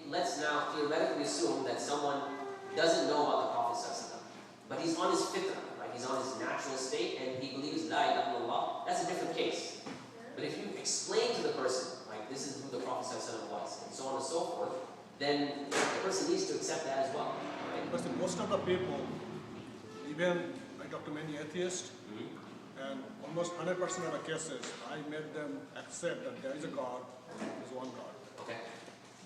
let's now theoretically assume that someone doesn't know about the Prophet ﷺ, but he's on his fitrah, right? He's on his natural state and he believes La ilaha illallah. That's a different case. But if you explain to the person, like this is who the Prophet ﷺ was, and so on and so forth, then the person needs to accept that as well, right? Because most of the people, even I talk to many atheists, and almost 100% of the cases, I made them accept that there is a God, there is one God. Okay.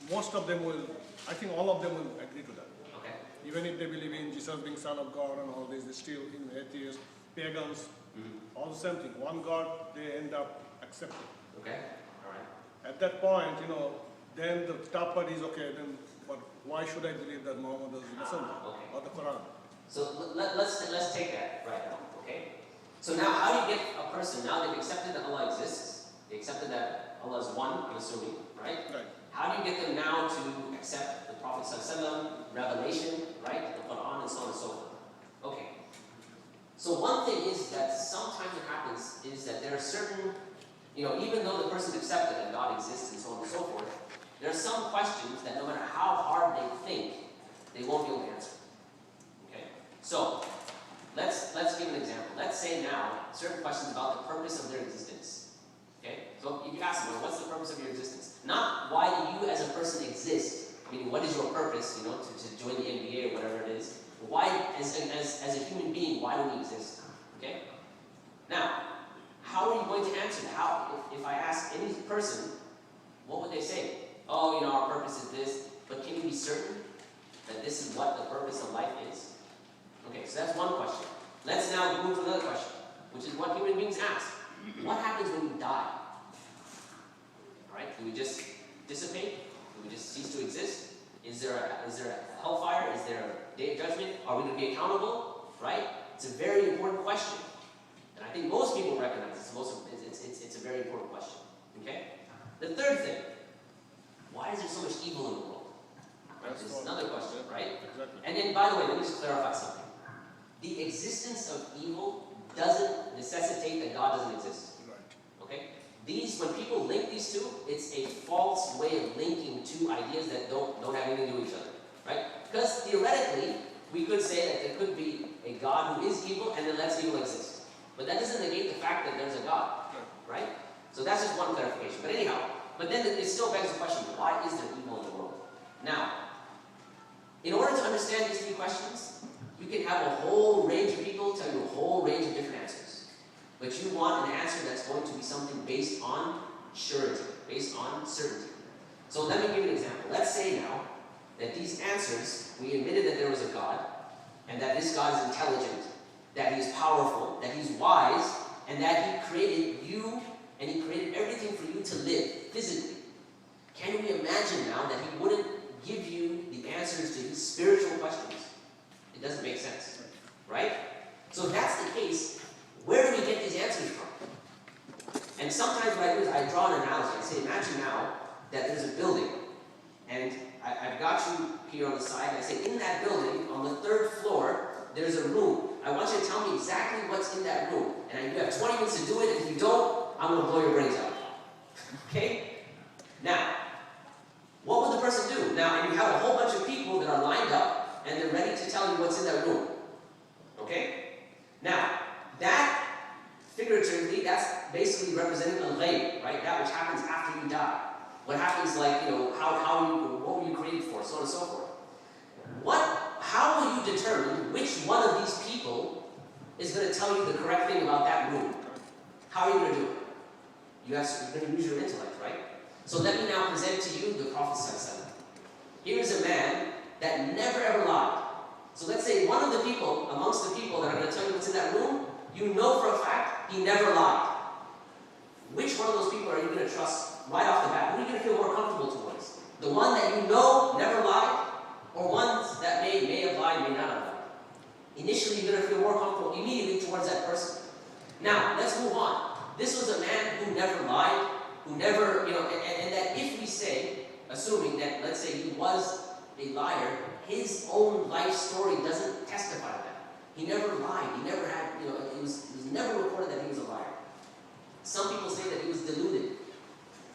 Most of them will, I think all of them will agree to that. Okay. Even if they believe in Jesus being Son of God and all this, they still, atheists, pagans, all the same thing. One God, they end up accepting. Okay. All right. At that point, then the top part is okay, then but why should I believe that Muhammad is the Messenger or the Quran? So let's take that right now, okay? So now how do you get a person, now they've accepted that Allah exists, they accepted that Allah is one, I'm assuming, right? Right. How do you get them now to accept the Prophet ﷺ, revelation, right? The Quran and so on and so forth. Okay. So one thing is that sometimes what happens is that there are certain, even though the person accepted that God exists and so on and so forth, there are some questions that no matter how hard they think, they won't be able to answer. Okay? So, let's give an example. Let's say now, certain questions about the purpose of their existence. Okay? So if you ask them, what's the purpose of your existence? Not why do you as a person exist, meaning what is your purpose, to join the NBA or whatever it is. Why, as a human being, why do we exist? Okay? Now, how are you going to answer that? If I ask any person, what would they say? Oh, our purpose is this, but can you be certain that this is what the purpose of life is? Okay, so that's one question. Let's now move to another question, which is what human beings ask. What happens when you die? Alright, do we just dissipate? Do we just cease to exist? Is there a hellfire? Is there a day of judgment? Are we going to be accountable? Right? It's a very important question. And I think most people recognize it's a very important question. Okay? The third thing, why is there so much evil in the world? This is another question, right? Exactly. And then, by the way, let me just clarify something. The existence of evil doesn't necessitate that God doesn't exist. Right. Okay? When people link these two, it's a false way of linking two ideas that don't have anything to do with each other. Right? Because theoretically, we could say that there could be a God who is evil and then lets evil exist. But that doesn't negate the fact that there's a God. Right? So that's just one clarification. But anyhow, but then it still begs the question, why is there evil in the world? Now, in order to understand these three questions, you can have a whole range of people tell you a whole range of different answers. But you want an answer that's going to be something based on surety, based on certainty. So let me give you an example. Let's say now that these answers, we admitted that there was a God, and that this God is intelligent, that He's powerful, that He's wise, and that He created you, and He created everything for you to live physically. Can we imagine now that He wouldn't give you the answers to these spiritual questions? It doesn't make sense, right? So if that's the case, where do we get these answers from? And sometimes what I do is I draw an analogy. I say, imagine now that there's a building, and I've got you here on the side, and I say, in that building, on the 3rd floor, there's a room. I want you to tell me exactly what's in that room. And you have 20 minutes to do it, and if you don't, I'm going to blow your brains out. Okay? Now, what would the person do? Now, and you have a whole bunch of people that are lined up, and they're ready to tell you what's in that room. Okay? Now, that, figuratively, that's basically representing al-ghayb, right? That which happens after you die. What happens, like, what were you created for, so on and so forth. How will you determine which one of these people is going to tell you the correct thing about that room? How are you going to do it? You're going to use your intellect, right? So let me now present to you the Prophet ﷺ. Here's a man that never ever lied. So let's say one of the people, amongst the people that are going to tell you what's in that room, you know for a fact he never lied. Which one of those people are you going to trust right off the bat? Who are you going to feel more comfortable towards? The one that you know never lied, or ones that may have lied, may not have lied? Initially, you're going to feel more comfortable immediately towards that person. Now, let's move on. This was a man who never lied, who never, and that if we say, assuming that, let's say he was a liar, his own life story doesn't testify to that. He never lied. He never had, it was never reported that he was a liar. Some people say that he was deluded.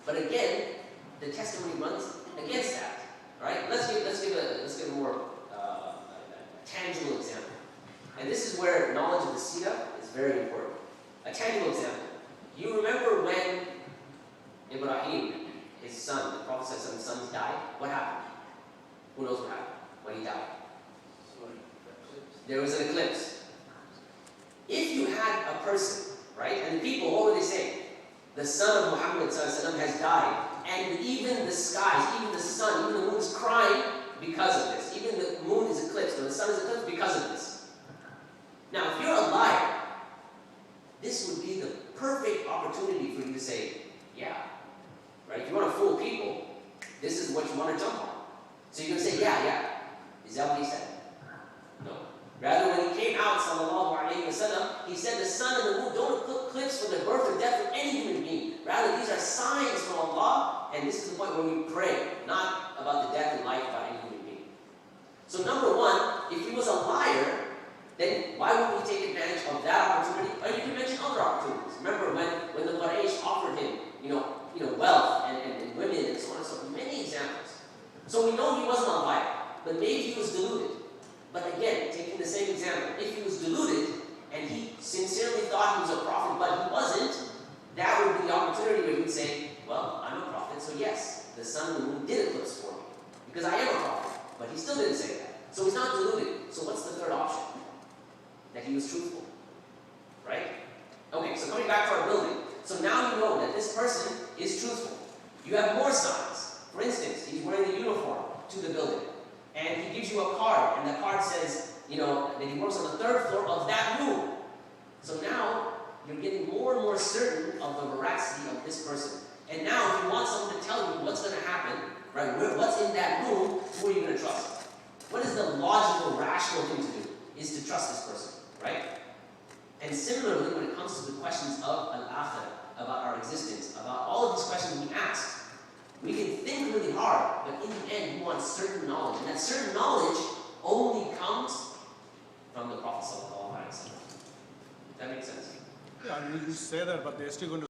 But again, the testimony runs against that. Right? Let's give a more tangible example. And this is where knowledge of the Sirah is very important. A tangible example. You remember when Ibrahim, his son, the Prophet said his sons died? What happened? Who knows what happened when he died? There was an eclipse. If you had a person, right, and the people, what would they say? The son of Muhammad has died, and even the skies, even the sun, even the moon is crying because of this. Even the moon is eclipsed, or the sun is eclipsed because of this. Now, if you're a liar, this would be the perfect opportunity for you to say, yeah, right? If you want to fool people, this is what you want to jump on. So you're going to say, yeah. Is that what he said? No. Rather, when he came out, sallallahu alayhi wa sallam, he said the sun and the moon don't eclipse for the birth or death of any human being. Rather, these are signs from Allah, and this is the point where we pray, not about the death and life of any human being. So number one, if he was a liar, then why wouldn't he take advantage of that opportunity? Or you can mention other opportunities. Remember when the Quraysh offered him, wealth and women and so on and so forth. Many examples. So we know he wasn't a liar, but maybe he was deluded. But again, taking the same example, if he was deluded and he sincerely thought he was a prophet, but he wasn't, that would be the opportunity where he would say, well, I'm a prophet, so yes, the sun and the moon did eclipse for me, because I am a prophet. But he still didn't say that. So he's not deluded. So what's the third option? That he was truthful. Right? Okay, so coming back to our building. So now you know that this person is truthful. You have more signs. For instance, he's wearing the uniform to the building. And he gives you a card, and the card says, that he works on the 3rd floor of that room. So now, you're getting more and more certain of the veracity of this person. And now, if you want someone to tell you what's going to happen, right, what's in that room, who are you going to trust? What is the logical, rational thing to do? Is to trust this person, right? And similarly, when it comes to the questions of al-akhirah, about our existence, about all of these questions we ask, we can think really hard, but in the end, we want certain knowledge. And that certain knowledge only comes from the Prophet ﷺ. Does that make sense? Yeah, you say that, but they're still going to